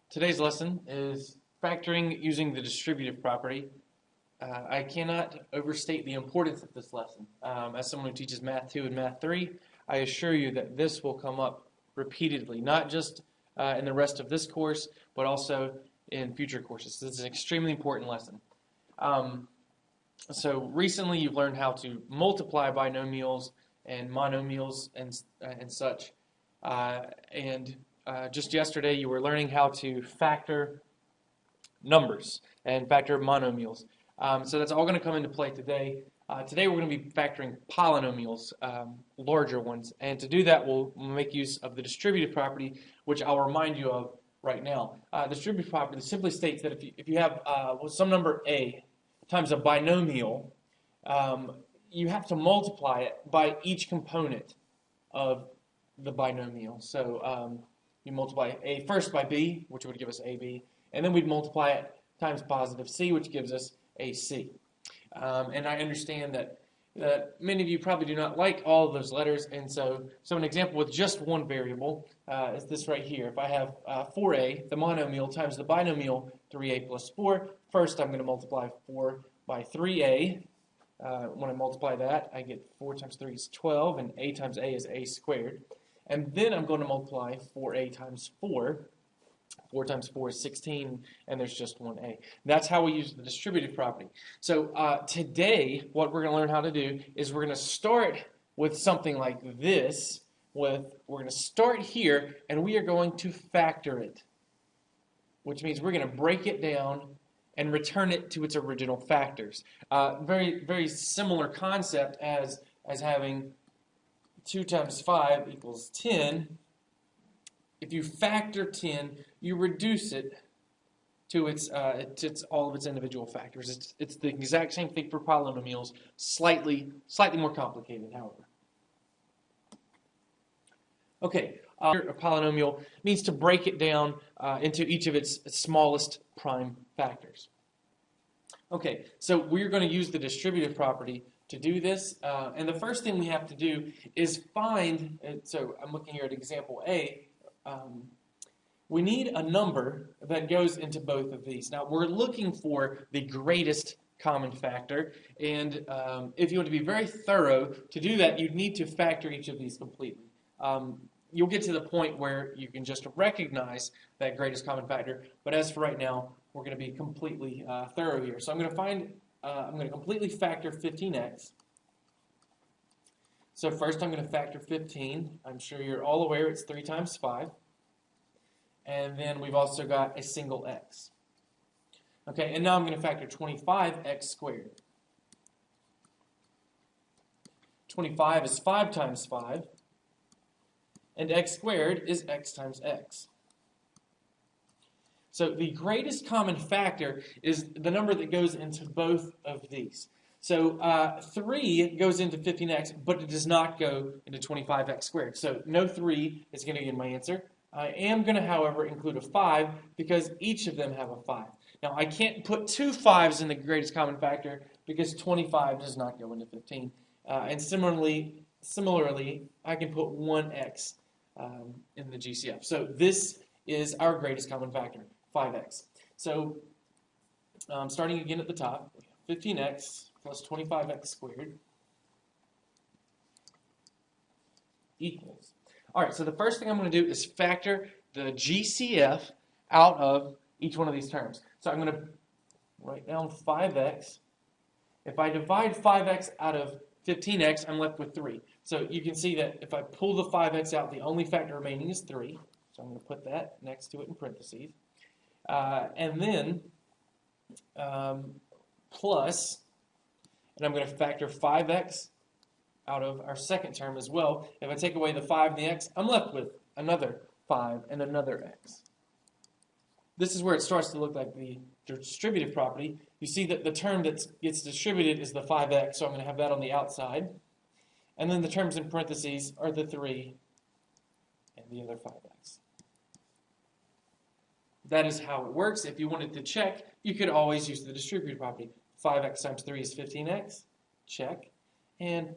Today's lesson is factoring using the distributive property. I cannot overstate the importance of this lesson. As someone who teaches Math 2 and Math 3, I assure you that this will come up repeatedly, not just in the rest of this course, but also in future courses. This is an extremely important lesson. So recently you've learned how to multiply binomials and monomials and such. Just yesterday you were learning how to factor numbers and factor monomials. So that's all going to come into play today. Today we're going to be factoring polynomials, larger ones. And to do that, we'll make use of the distributive property, which I'll remind you of right now. The distributive property simply states that if you have some number a times a binomial, you have to multiply it by each component of the binomial. So you multiply a first by b, which would give us ab, and then we'd multiply it times positive c, which gives us ac. And I understand that many of you probably do not like all of those letters, and so an example with just one variable is this right here. If I have 4a, the monomial, times the binomial 3a plus 4, first I'm going to multiply 4 by 3a. When I multiply that, I get 4 times 3 is 12, and a times a is a squared. And then I'm going to multiply 4a times 4. 4 times 4 is 16, and there's just one a. That's how we use the distributive property. So today, what we're going to learn how to do is we're going to start with something like this. We're going to start here, and we are going to factor it, which means we're going to break it down and return it to its original factors. Very, very similar concept as having 2 times 5 equals 10. If you factor 10, you reduce it to all of its individual factors. It's the exact same thing for polynomials, slightly more complicated, however. Okay, a polynomial means to break it down into each of its smallest prime factors. Okay, so we're going to use the distributive property to do this, and the first thing we have to do is find, so I'm looking here at example A, we need a number that goes into both of these. Now, we're looking for the greatest common factor, and if you want to be very thorough, to do that, you'd need to factor each of these completely. You'll get to the point where you can just recognize that greatest common factor, but as for right now, we're going to be completely thorough here. So I'm going to completely factor 15x. So first I'm going to factor 15. I'm sure you're all aware it's 3 times 5. And then we've also got a single x. Okay, and now I'm going to factor 25x squared. 25 is 5 times 5. And x squared is x times x. So the greatest common factor is the number that goes into both of these. So 3 goes into 15x, but it does not go into 25x squared. So no 3 is going to be in my answer. I am going to, however, include a 5 because each of them have a 5. Now, I can't put 2 5s in the greatest common factor because 25 does not go into 15. And similarly, I can put 1x in the GCF. So this is our greatest common factor, 5x. So starting again at the top, 15x plus 25x squared equals. All right, so the first thing I'm going to do is factor the GCF out of each one of these terms. So I'm going to write down 5x. If I divide 5x out of 15x, I'm left with 3. So you can see that if I pull the 5x out, the only factor remaining is 3. So I'm going to put that next to it in parentheses. And then plus, and I'm going to factor 5x out of our second term as well. If I take away the 5 and the x, I'm left with another 5 and another x. This is where it starts to look like the distributive property. You see that the term that gets distributed is the 5x, so I'm going to have that on the outside. And then the terms in parentheses are the 3 and the other 5x. That is how it works. If you wanted to check, you could always use the distributive property. 5x times 3 is 15x. Check. And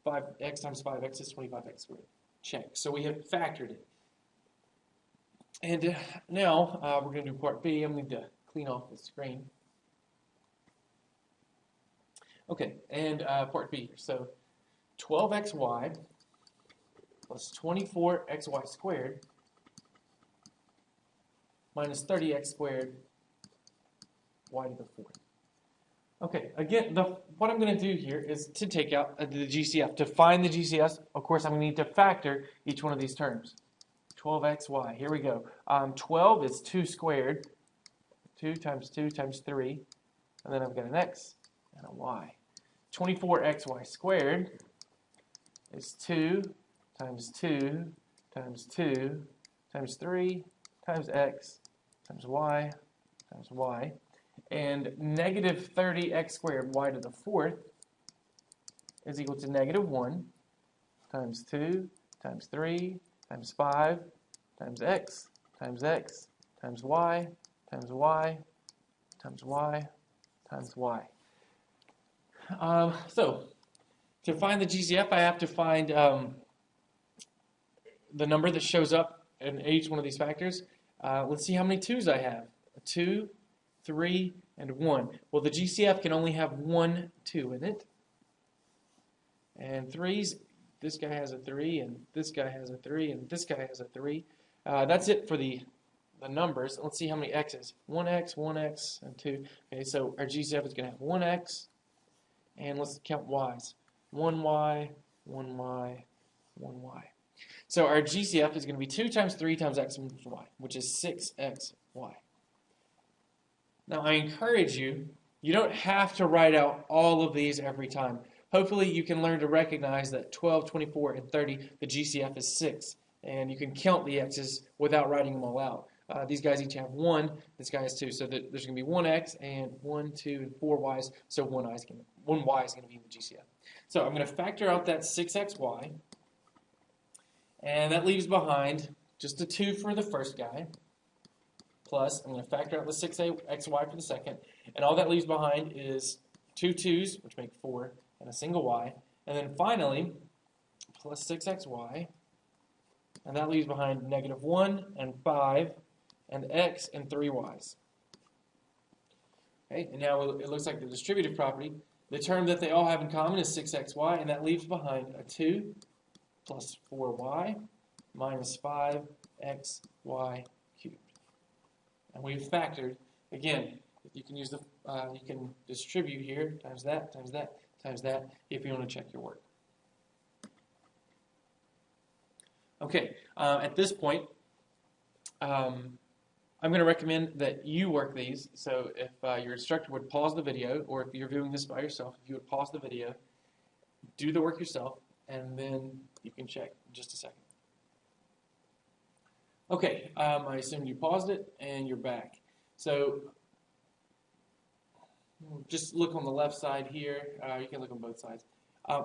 5x times 5x is 25x squared. Check. So we have factored it. And now we're going to do part B. I'm going to clean off the screen. Okay, and part B. So 12xy plus 24xy squared minus 30x squared y to the fourth. Okay, again, what I'm going to do here is to take out the GCF. To find the GCF, of course, I'm going to need to factor each one of these terms. 12xy, here we go. 12 is 2 squared, 2 times 3, and then I've got an x and a y. 24xy squared is 2 times 2 times 2 times 3 times x times y times y. And negative 30x squared y to the fourth is equal to negative 1 times 2 times 3 times 5 times x times y times y times y times y. So to find the GCF, I have to find the number that shows up in each one of these factors. Let's see how many 2's I have. 2, 3, and 1. Well, the GCF can only have 1 2 in it. And 3's, this guy has a 3, and this guy has a 3, and this guy has a 3. That's it for the numbers. Let's see how many x's. 1x, 1x, and 2. Okay, so our GCF is going to have 1x, and let's count y's. 1y, 1y, 1y. So our GCF is going to be 2 times 3 times x times y, which is 6xy. Now, I encourage you, you don't have to write out all of these every time. Hopefully, you can learn to recognize that 12, 24, and 30, the GCF is 6. And you can count the x's without writing them all out. These guys each have 1. This guy has 2. So there's going to be 1x and 1, 2, and 4 y's. So 1 y is going to be in the GCF. So I'm going to factor out that 6xy. And that leaves behind just a 2 for the first guy. Plus, I'm going to factor out the 6xy for the second. And all that leaves behind is 2 2's, which make 4, and a single y. And then finally, plus 6xy. And that leaves behind negative 1 and 5 and x and 3 y's. Okay, and now it looks like the distributive property. The term that they all have in common is 6xy, and that leaves behind a 2 plus 4y minus 5xy cubed. And we've factored, again, you can use you can distribute here, times that, times that, times that, if you want to check your work. Okay, at this point, I'm going to recommend that you work these. So if your instructor would pause the video, or if you're viewing this by yourself, if you would pause the video, do the work yourself, and then you can check in just a second. Okay, I assume you paused it, and you're back. So just look on the left side here. You can look on both sides.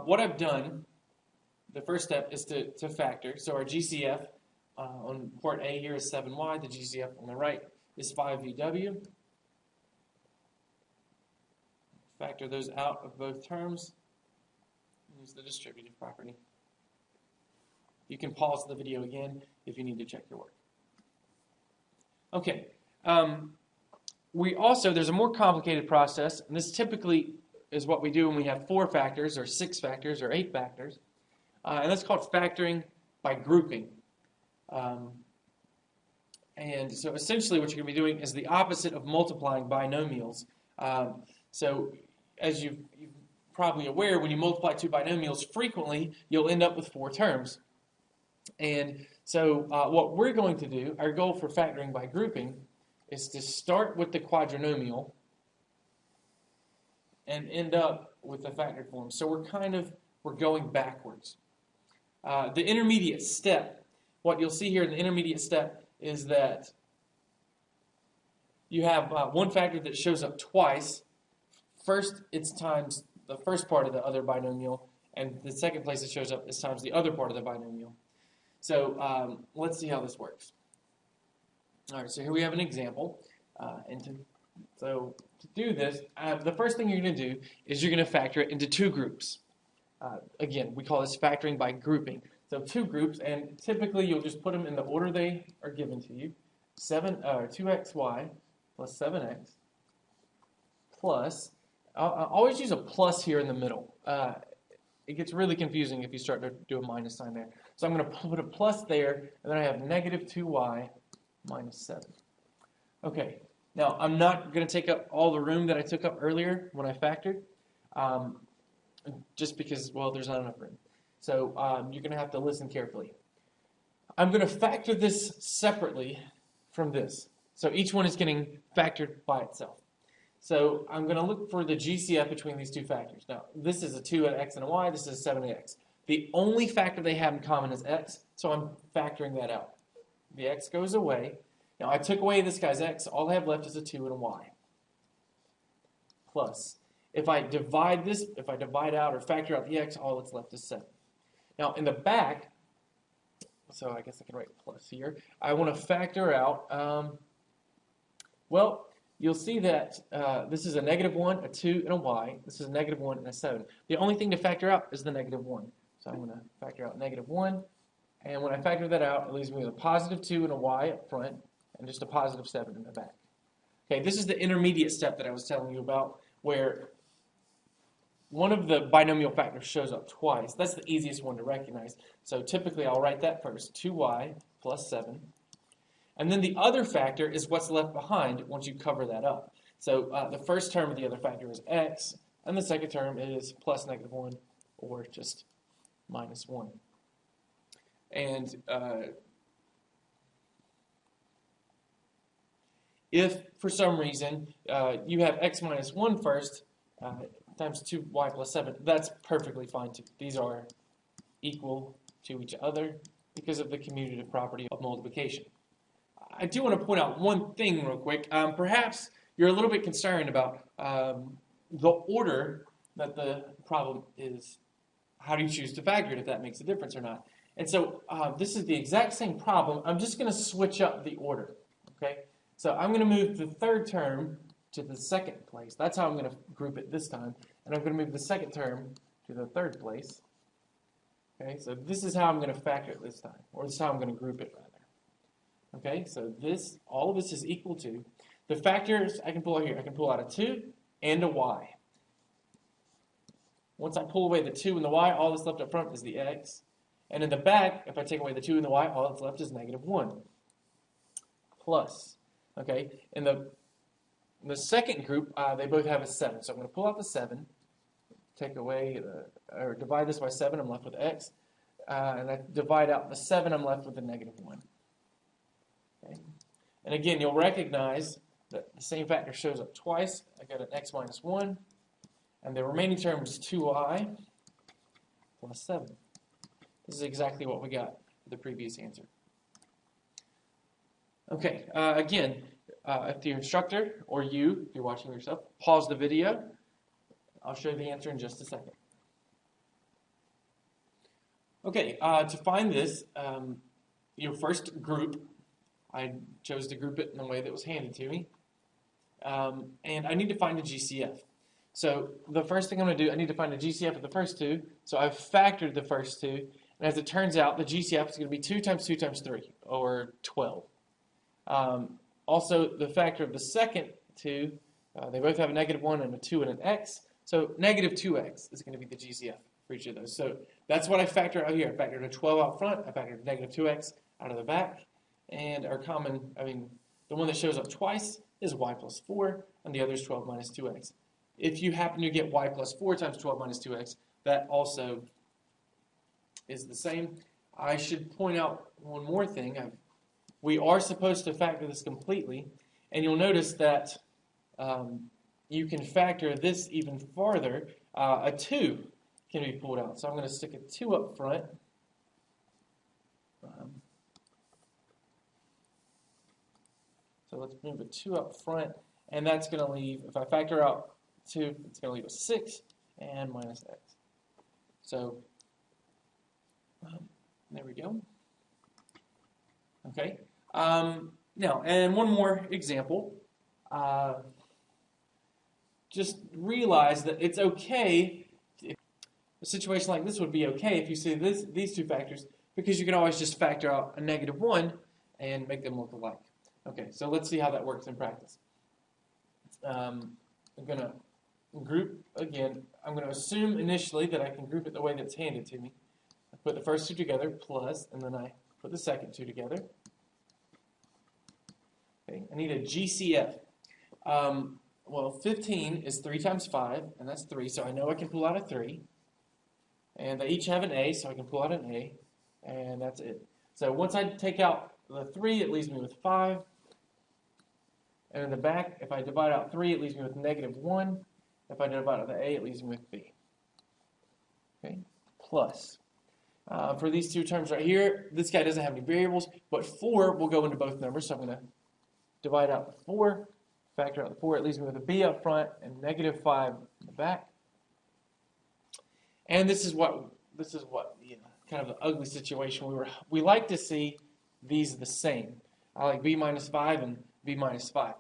What I've done, the first step is to factor. So our GCF on port A here is 7y. The GCF on the right is 5VW. Factor those out of both terms. Use the distributive property. You can pause the video again if you need to check your work. Okay. There's a more complicated process, and this typically is what we do when we have 4 factors or 6 factors or 8 factors. And that's called factoring by grouping. And so essentially what you're going to be doing is the opposite of multiplying binomials. So as you're probably aware, when you multiply 2 binomials frequently, you'll end up with 4 terms. And so what we're going to do, our goal for factoring by grouping, is to start with the quadrinomial and end up with the factored form. So we're going backwards. The intermediate step, what you'll see here in the intermediate step is that you have one factor that shows up twice. First, it's times the first part of the other binomial, and the second place it shows up is times the other part of the binomial. So let's see how this works. All right, so here we have an example. So to do this, the first thing you're going to do is you're going to factor it into 2 groups. Again, we call this factoring by grouping. So two groups, and typically you'll just put them in the order they are given to you. 2xy plus 7x plus, I'll always use a plus here in the middle. It gets really confusing if you start to do a minus sign there. So I'm going to put a plus there, and then I have negative 2y minus 7. Okay, now I'm not going to take up all the room that I took up earlier when I factored, just because, well, there's not enough room. So you're going to have to listen carefully. I'm going to factor this separately from this. So each one is getting factored by itself. So I'm going to look for the GCF between these two factors. Now, this is a 2 at x and a y. This is 7 at x. The only factor they have in common is x, so I'm factoring that out. The x goes away. Now, I took away this guy's x. All I have left is a 2 and a y. Plus, if I divide this, if I divide out or factor out the x, all that's left is 7. Now, in the back, so I guess I can write plus here, I want to factor out, well, you'll see that this is a negative 1, a 2, and a y. This is a negative 1 and a 7. The only thing to factor out is the negative 1. So I'm going to factor out negative 1. And when I factor that out, it leaves me with a positive 2 and a y up front, and just a positive 7 in the back. Okay, this is the intermediate step that I was telling you about, where one of the binomial factors shows up twice. That's the easiest one to recognize. So typically I'll write that first, 2y plus 7. And then the other factor is what's left behind once you cover that up. So the first term of the other factor is x, and the second term is plus negative 1, or just minus 1. And if, for some reason, you have x minus 1 first, times 2y plus 7, that's perfectly fine too. These are equal to each other because of the commutative property of multiplication. I do want to point out one thing real quick. Perhaps you're a little bit concerned about the order that the problem is. How do you choose to factor it, if that makes a difference or not? And so this is the exact same problem. I'm just going to switch up the order. Okay? So I'm going to move the third term to the second place. That's how I'm going to group it this time. And I'm going to move the second term to the third place. Okay? So this is how I'm going to factor it this time. Or this is how I'm going to group it, rather. Okay, so this, all of this is equal to the factors I can pull out here. I can pull out a 2 and a y. Once I pull away the 2 and the y, all that's left up front is the x. And in the back, if I take away the 2 and the y, all that's left is negative 1. Plus, okay, in the second group, they both have a 7. So I'm going to pull out the 7, take away, or divide this by 7, I'm left with x. And I divide out the 7, I'm left with the negative 1. Okay. And again, you'll recognize that the same factor shows up twice. I got an x minus 1, and the remaining term is 2y plus 7. This is exactly what we got for the previous answer. Okay, again, if the instructor or you, if you're watching yourself, pause the video. I'll show you the answer in just a second. Okay, to find this, your first group, I chose to group it in the way that was handed to me. And I need to find a GCF. So the first thing I'm going to do, I need to find a GCF of the first two. So I've factored the first two. And as it turns out, the GCF is going to be 2 times 2 times 3, or 12. Also, the factor of the second two, they both have a negative 1 and a 2 and an x. So negative 2x is going to be the GCF for each of those. So that's what I factor out here. I factored a 12 out front. I factored negative 2x out of the back. And our common, the one that shows up twice is y plus 4, and the other is 12 minus 2x. If you happen to get y plus 4 times 12 minus 2x, that also is the same. I should point out one more thing. We are supposed to factor this completely, and you'll notice that you can factor this even farther. A 2 can be pulled out. So I'm going to stick a 2 up front. So let's move a 2 up front, and that's going to leave, if I factor out 2, it's going to leave a 6 and minus x. So there we go. Okay. Now, and one more example. Just realize that it's okay. A situation like this would be okay if you see these two factors because you can always just factor out a -1 and make them look alike. Okay, so let's see how that works in practice. I'm going to group, again, I'm going to assume initially that I can group it the way that's handed to me. I put the first two together, plus, and then I put the second two together. Okay, I need a GCF. Well, 15 is 3 times 5, and that's 3, so I know I can pull out a 3. And they each have an A, so I can pull out an A, and that's it. So once I take out the 3, it leaves me with 5. And in the back, if I divide out 3, it leaves me with -1. If I divide out the A, it leaves me with B. Okay, plus. For these two terms right here, this guy doesn't have any variables, but 4 will go into both numbers, so I'm going to divide out the 4, factor out the 4, it leaves me with a B up front and -5 in the back. And this is what kind of the ugly situation we like to see these the same. I like B minus 5 and B minus 5.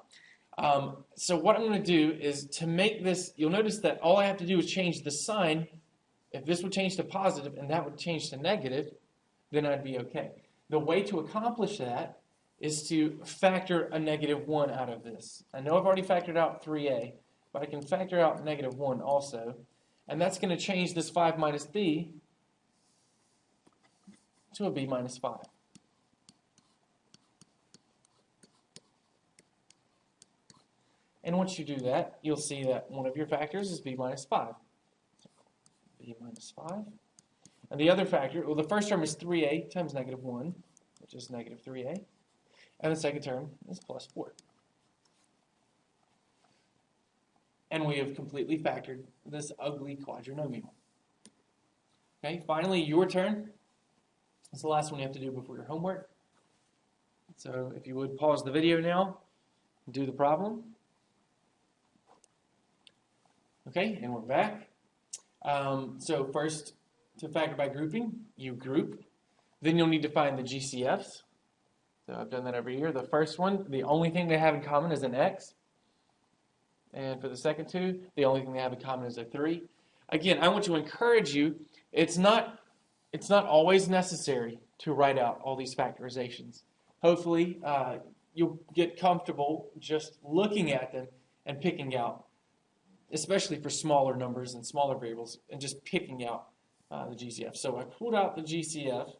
So what I'm going to do is to make this, you'll notice that all I have to do is change the sign. If this would change to positive and that would change to negative, then I'd be okay. The way to accomplish that is to factor a -1 out of this. I know I've already factored out 3a, but I can factor out -1 also. And that's going to change this 5 minus b to a b minus 5. And once you do that, you'll see that one of your factors is b minus 5. B minus 5. And the other factor, well, the first term is 3a times -1, which is -3a. And the second term is plus 4. And we have completely factored this ugly quadrinomial. Okay, finally, your turn. It's the last one you have to do before your homework. So if you would pause the video now and do the problem. Okay, and we're back. So first, to factor by grouping, you group. Then you'll need to find the GCFs. So I've done that over here. The first one, the only thing they have in common is an x. And for the second two, the only thing they have in common is a 3. Again, I want to encourage you, it's not always necessary to write out all these factorizations. Hopefully, you'll get comfortable just looking at them and picking out, especially for smaller numbers and smaller variables, and just picking out the GCF. So I pulled out the GCF.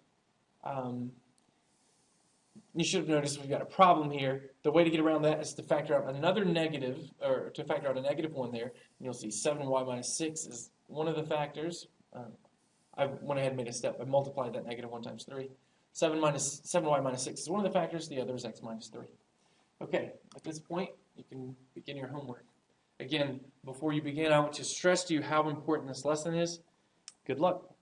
You should have noticed we've got a problem here. The way to get around that is to factor out another negative, or to factor out a -1 there. And you'll see 7y minus 6 is one of the factors. I went ahead and made a step. I multiplied that -1 times 3. 7y minus 6 is one of the factors. The other is x minus 3. Okay, at this point, you can begin your homework. Again, before you begin, I want to stress to you how important this lesson is. Good luck.